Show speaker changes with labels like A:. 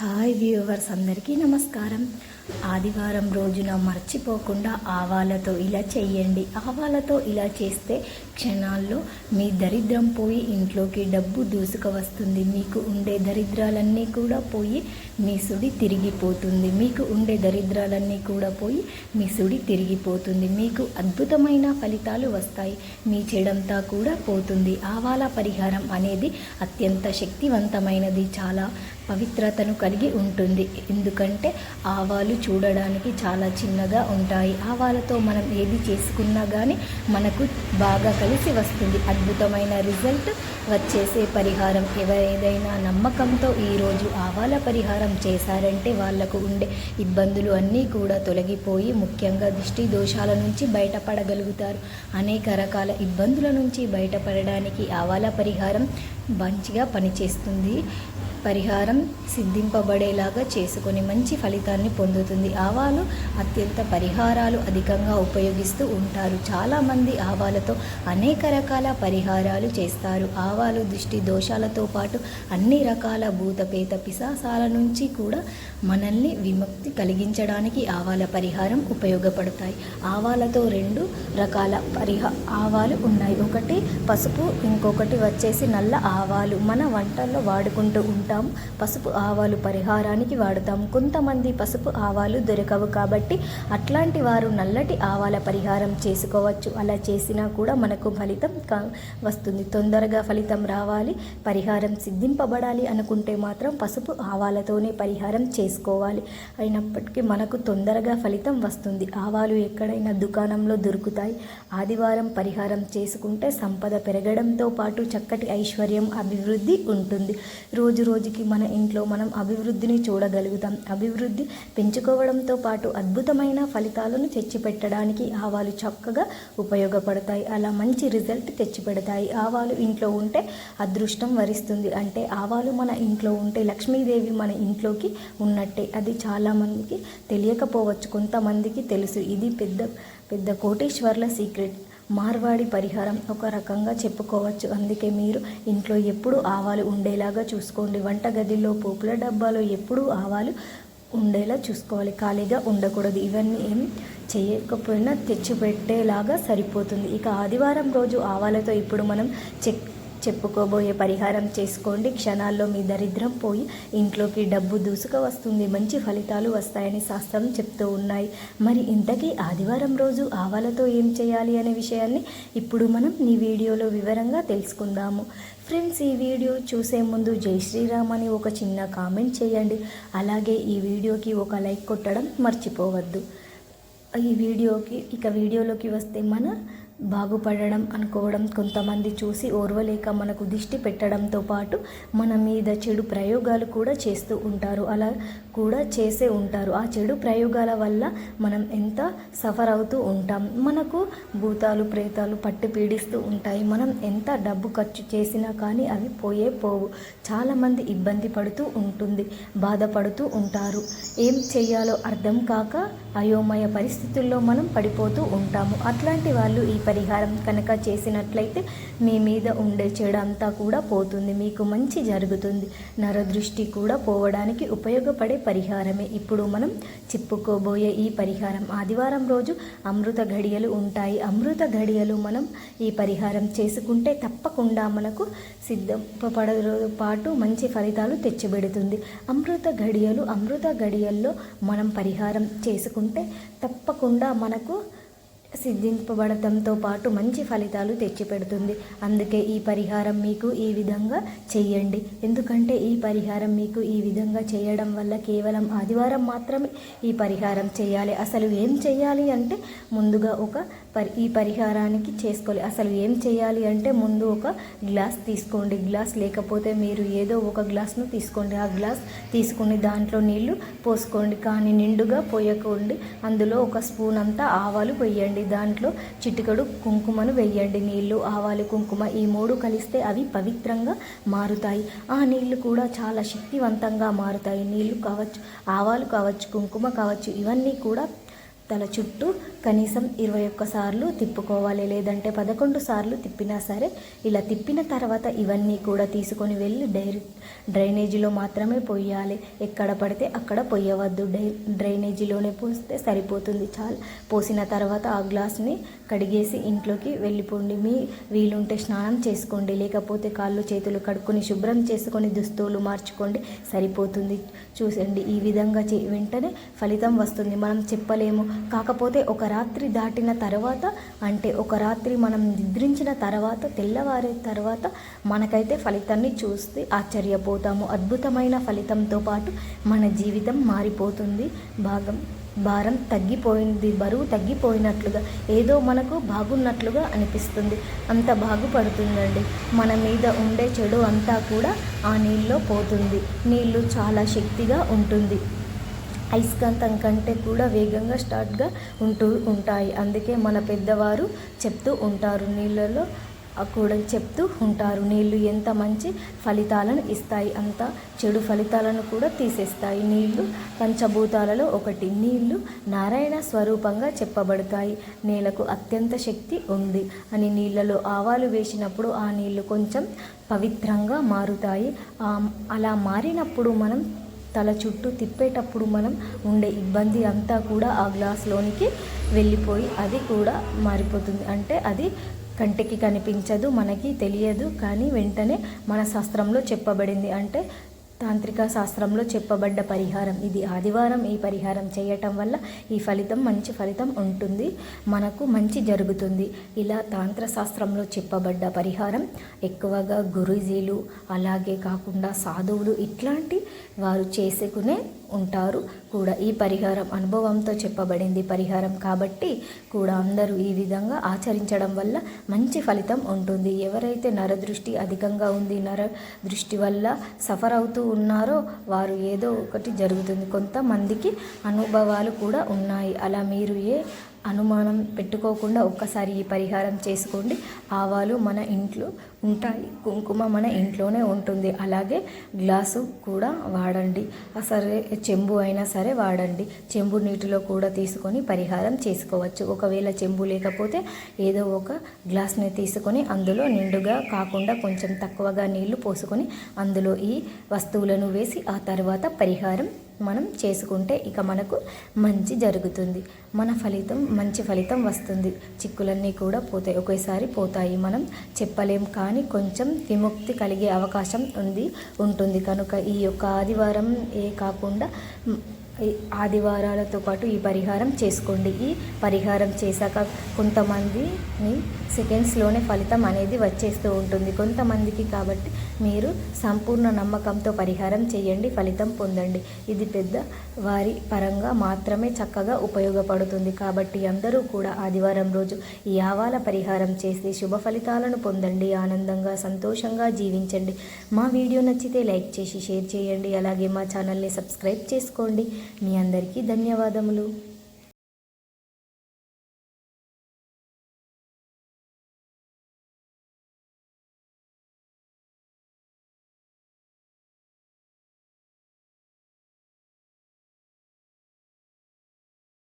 A: Hi viewers, అందరికీ నమస్కారం. ఆదివారం రోజున మర్చిపోకుండా ఆవాలతో ఇలా చేయండి. ఆవాలతో ఇలా చేస్తే క్షణాల్లో మీ దరిద్రం పోయి ఇంట్లోకి డబ్బు దూసుకు వస్తుంది. మీకు ఉండే దరిద్రాలన్నీ కూడా పోయి మీ సుడి తిరిగిపోతుంది. మీకు ఉండే దరిద్రాలన్నీ కూడా పోయి మీ సుడి తిరిగిపోతుంది. మీకు అద్భుతమైన ఫలితాలు వస్తాయి. మీ చెడంతా కూడా పోతుంది. ఆవాల పరిహారం అనేది అత్యంత శక్తివంతమైనది, చాలా పవిత్రతను కలిగి ఉంటుంది. ఎందుకంటే ఆవాలు చూడడానికి చాలా చిన్నగా ఉంటాయి. ఆవాలతో మనం ఏది చేసుకున్నా కానీ మనకు బాగా కలిసి వస్తుంది. అద్భుతమైన రిజల్ట్ వచ్చేసే పరిహారం. ఎవరేదైనా నమ్మకంతో ఈరోజు ఆవాల పరిహారం చేశారంటే వాళ్లకు ఉండే ఇబ్బందులు అన్నీ కూడా తొలగిపోయి ముఖ్యంగా దిష్టి దోషాల నుంచి బయటపడగలుగుతారు. అనేక రకాల ఇబ్బందుల నుంచి బయటపడడానికి ఆవాల పరిహారం మంచిగా పనిచేస్తుంది. పరిహారం సిద్ధింపబడేలాగా చేసుకొని మంచి ఫలితాన్ని పొందుతుంది. ఆవాలు అత్యంత పరిహారాలు అధికంగా ఉపయోగిస్తూ ఉంటారు. చాలామంది ఆవాలతో అనేక రకాల పరిహారాలు చేస్తారు. ఆవాలు దిష్టి దోషాలతో పాటు అన్ని రకాల భూతపేత పిశాసాల నుంచి కూడా మనల్ని విముక్తి కలిగించడానికి ఆవాల పరిహారం ఉపయోగపడతాయి. ఆవాలతో రెండు రకాల ఆవాలు ఉన్నాయి. ఒకటి పసుపు, ఇంకొకటి వచ్చేసి నల్ల ఆవాలు. మన వంటల్లో వాడుకుంటూ ఉంటాం. పసుపు ఆవాలు పరిహారానికి వాడుతాం. కొంతమంది పసుపు ఆవాలు దొరకవు కాబట్టి అట్లాంటి వారు నల్లటి ఆవాల పరిహారం చేసుకోవచ్చు. అలా చేసినా కూడా మనకు ఫలితం వస్తుంది. తొందరగా ఫలితం రావాలి, పరిహారం సిద్ధింపబడాలి అనుకుంటే మాత్రం పసుపు ఆవాలతోనే పరిహారం చేసుకోవాలి. అయినప్పటికీ మనకు తొందరగా ఫలితం వస్తుంది. ఆవాలు ఎక్కడైనా దుకాణంలో దొరుకుతాయి. ఆదివారం పరిహారం చేసుకుంటే సంపద పెరగడంతో పాటు చక్కటి ఐశ్వర్యం, అభివృద్ధి ఉంటుంది. రోజు రోజుకి మన ఇంట్లో మనం అభివృద్ధిని చూడగలుగుతాం. అభివృద్ధి పెంచుకోవడంతో పాటు అద్భుతమైన ఫలితాలను తెచ్చిపెట్టడానికి ఆవాలు చక్కగా ఉపయోగపడతాయి. అలా మంచి రిజల్ట్ తెచ్చిపెడతాయి. ఆవాలు ఇంట్లో ఉంటే అదృష్టం వరిస్తుంది. అంటే ఆవాలు మన ఇంట్లో ఉంటే లక్ష్మీదేవి మన ఇంట్లోకి ఉన్నట్టే. అది చాలామందికి తెలియకపోవచ్చు, కొంతమందికి తెలుసు. ఇది పెద్ద కోటీశ్వర్ల సీక్రెట్. మార్వాడి పరిహారం ఒక రకంగా చెప్పుకోవచ్చు. అందుకే మీరు ఇంట్లో ఎప్పుడూ ఆవాలు ఉండేలాగా చూసుకోండి. వంటగదిలో, పోపుల డబ్బాలో ఎప్పుడూ ఆవాలు ఉండేలా చూసుకోవాలి. ఖాళీగా ఉండకూడదు. ఇవన్నీ ఏం చేయకపోయినా తెచ్చిపెట్టేలాగా సరిపోతుంది. ఇక ఆదివారం రోజు ఆవాలతో ఇప్పుడు మనం చెప్పుకోబోయే పరిహారం చేసుకోండి. క్షణాల్లో మీ దరిద్రం పోయి ఇంట్లోకి డబ్బు దూసుకు వస్తుంది. మంచి ఫలితాలు వస్తాయని శాస్త్రం చెప్తూ ఉన్నాయి. మరి ఇంతకీ ఆదివారం రోజు ఆవాలతో ఏం చేయాలి అనే విషయాన్ని ఇప్పుడు మనం ఈ వీడియోలో వివరంగా తెలుసుకుందాము. ఫ్రెండ్స్, ఈ వీడియో చూసే ముందు జై శ్రీరామ్ అని ఒక చిన్న కామెంట్ చేయండి. అలాగే ఈ వీడియోకి ఒక లైక్ కొట్టడం మర్చిపోవద్దు. వీడియోలోకి వస్తే మన బాగుపడడం అనుకోవడం, కొంతమంది చూసి ఓర్వలేక మనకు దిష్టి పెట్టడంతో పాటు మన మీద చెడు ప్రయోగాలు కూడా చేస్తూ ఉంటారు. అలా కూడా చేసే ఉంటారు. ఆ చెడు ప్రయోగాల వల్ల మనం ఎంత సఫర్ అవుతూ ఉంటాం. మనకు భూతాలు, ప్రేతాలు పట్టి పీడిస్తూ ఉంటాయి. మనం ఎంత డబ్బు ఖర్చు చేసినా కానీ అవి పోవు. చాలామంది ఇబ్బంది పడుతూ ఉంటుంది, బాధపడుతూ ఉంటారు. ఏం చెయ్యాలో అర్థం కాక అయోమయ పరిస్థితుల్లో మనం పడిపోతూ ఉంటాము. అట్లాంటి వాళ్ళు ఈ పరిహారం కనుక చేసినట్లయితే మీ మీద ఉండే చెడు అంతా కూడా పోతుంది. మీకు మంచి జరుగుతుంది. నరదృష్టి కూడా పోవడానికి ఉపయోగపడే పరిహారమే ఇప్పుడు మనం చెప్పుకోబోయే ఈ పరిహారం. ఆదివారం రోజు అమృత ఘడియలు ఉంటాయి. అమృత ఘడియలు మనం ఈ పరిహారం చేసుకుంటే తప్పకుండా మనకు సిద్ధపడతో పాటు మంచి ఫలితాలు తెచ్చిపెడుతుంది. అమృత ఘడియల్లో మనం పరిహారం చేసుకుంటే తప్పకుండా మనకు సిద్ధింపబడటంతో పాటు మంచి ఫలితాలు తెచ్చిపెడుతుంది. అందుకే ఈ పరిహారం మీకు ఈ విధంగా చేయండి. ఎందుకంటే ఈ పరిహారం మీకు ఈ విధంగా చేయడం వల్ల కేవలం ఆదివారం మాత్రమే ఈ పరిహారం చేయాలి. అసలు ఏం చేయాలి అంటే ముందుగా ఈ పరిహారానికి చేసుకోవాలి. అసలు ఏం చేయాలి అంటే ముందు ఒక గ్లాస్ తీసుకోండి. గ్లాస్ లేకపోతే మీరు ఏదో ఒక గ్లాస్ను తీసుకోండి. ఆ గ్లాస్ తీసుకుని దాంట్లో నీళ్లు పోసుకోండి. కానీ నిండుగా పోయకండి. అందులో ఒక స్పూన్ అంతా ఆవాలు వేయండి. దాంట్లో చిటికెడు కుంకుమను వేయండి. నీళ్లు, ఆవాలు, కుంకుమ ఈ మూడు కలిస్తే అవి పవిత్రంగా మారుతాయి. ఆ నీళ్లు కూడా చాలా శక్తివంతంగా మారుతాయి. నీళ్లు కావచ్చు, ఆవాలు కావచ్చు, కుంకుమ కావచ్చు, ఇవన్నీ కూడా తల చుట్టూ కనీసం 21 సార్లు తిప్పుకోవాలి, లేదంటే 11 సార్లు తిప్పినా సరే. ఇలా తిప్పిన తర్వాత ఇవన్నీ కూడా తీసుకొని వెళ్ళి డ్రైనేజీలో మాత్రమే పోయాలి. ఎక్కడ పడితే అక్కడ పోయవద్దు, డ్రైనేజీలోనే పోస్తే సరిపోతుంది. చాలా పోసిన తర్వాత ఆ గ్లాస్ని కడిగేసి ఇంట్లోకి వెళ్ళిపోండి. వీలుంటే స్నానం చేసుకోండి, లేకపోతే కాళ్ళు చేతులు కడుక్కొని శుభ్రం చేసుకొని దుస్తులు మార్చుకోండి, సరిపోతుంది. చూసండి, ఈ విధంగా వెంటనే ఫలితం వస్తుంది. మనం చెప్పలేము, కాకపోతే ఒక రాత్రి దాటిన తర్వాత, అంటే ఒక రాత్రి మనం నిద్రించిన తర్వాత తెల్లవారే తర్వాత మనకైతే ఫలితాన్ని చూస్తే ఆశ్చర్యపోతాము. అద్భుతమైన ఫలితంతో పాటు మన జీవితం మారిపోతుంది. భారం తగ్గిపోయింది, బరువు తగ్గిపోయినట్లుగా, ఏదో మనకు బాగున్నట్లుగా అనిపిస్తుంది. అంత బాగుపడుతుందండి. మన మీద ఉండే చెడు అంతా కూడా ఆ నీళ్ళలో పోతుంది. నీళ్ళు చాలా శక్తిగా ఉంటుంది. అయస్కాంతం కంటే కూడా వేగంగా స్టార్ట్గా ఉంటాయి. అందుకే మన పెద్దవారు చెప్తూ ఉంటారు, నీళ్ళలో కూడా చెప్తూ ఉంటారు, నీళ్ళు ఎంత మంచి ఫలితాలను ఇస్తాయి, అంత చెడు ఫలితాలను కూడా తీసేస్తాయి. నీళ్లు పంచభూతాలలో ఒకటి. నీళ్లు నారాయణ స్వరూపంగా చెప్పబడతాయి. నేలకు అత్యంత శక్తి ఉంది అని నీళ్ళలో ఆవాలు వేసినప్పుడు ఆ నీళ్లు కొంచెం పవిత్రంగా మారుతాయి. అలా మారినప్పుడు మనం తల చుట్టూ తిప్పేటప్పుడు మనం ఉండే ఇబ్బంది అంతా కూడా ఆ గ్లాస్లోనికి వెళ్ళిపోయి అది కూడా మారిపోతుంది. అంటే అది కంటికి కనిపించదు, మనకి తెలియదు, కానీ వెంటనే మన శాస్త్రంలో చెప్పబడింది. అంటే తాంత్రిక శాస్త్రంలో చెప్పబడ్డ పరిహారం ఇది. ఆదివారం ఈ పరిహారం చేయటం వల్ల ఈ ఫలితం, మంచి ఫలితం ఉంటుంది, మనకు మంచి జరుగుతుంది. ఇలా తంత్ర శాస్త్రంలో చెప్పబడ్డ పరిహారం ఎక్కువగా గురూజీలు, అలాగే కాకుండా సాధువులు ఇట్లాంటి వారు చేసుకునే ఉంటారు కూడా. ఈ పరిహారం అనుభవంతో చెప్పబడింది పరిహారం కాబట్టి కూడా అందరూ ఈ విధంగా ఆచరించడం వల్ల మంచి ఫలితం ఉంటుంది. ఎవరైతే నరదృష్టి అధికంగా ఉంది, నరదృష్టి వల్ల సఫర్ అవుతూ ఉన్నారో వారు ఏదో ఒకటి జరుగుతుంది. కొంతమందికి అనుభవాలు కూడా ఉన్నాయి. అలా మీరు అనుమానం పెట్టుకోకుండా ఒక్కసారి ఈ పరిహారం చేసుకోండి. ఆవాలు మన ఇంట్లో ఉంటాయి, కుంకుమ మన ఇంట్లోనే ఉంటుంది. అలాగే గ్లాసు కూడా వాడండి, సరే చెంబు అయినా సరే వాడండి. చెంబు నీటిలో కూడా తీసుకొని పరిహారం చేసుకోవచ్చు. ఒకవేళ చెంబు లేకపోతే ఏదో ఒక గ్లాస్ని తీసుకొని అందులో నిండుగా కాకుండా కొంచెం తక్కువగా నీళ్లు పోసుకొని అందులో ఈ వస్తువులను వేసి ఆ తర్వాత పరిహారం మనం చేసుకుంటే ఇక మనకు మంచి జరుగుతుంది. మన ఫలితం, మంచి ఫలితం వస్తుంది. చిక్కులన్నీ కూడా పోతాయి, ఒకేసారి పోతాయి. మనం చెప్పలేం, కానీ కొంచెం విముక్తి కలిగే అవకాశం ఉంటుంది. కనుక ఈ యొక్క ఆదివారం కాకుండా ఆదివారాలతో పాటు ఈ పరిహారం చేసుకోండి. ఈ పరిహారం చేశాక కొంతమందిని సెకండ్స్లోనే ఫలితం అనేది వచ్చేస్తూ ఉంటుంది కొంతమందికి. కాబట్టి మీరు సంపూర్ణ నమ్మకంతో పరిహారం చేయండి, ఫలితం పొందండి. ఇది పెద్ద వారి పరంగా మాత్రమే చక్కగా ఉపయోగపడుతుంది. కాబట్టి అందరూ కూడా ఆదివారం రోజు ఈ ఆవాల పరిహారం చేసి శుభ ఫలితాలను పొందండి. ఆనందంగా, సంతోషంగా జీవించండి. మా వీడియో నచ్చితే లైక్ చేసి షేర్ చేయండి. అలాగే మా ఛానల్ని సబ్స్క్రైబ్ చేసుకోండి. మీ అందరికీ ధన్యవాదములు.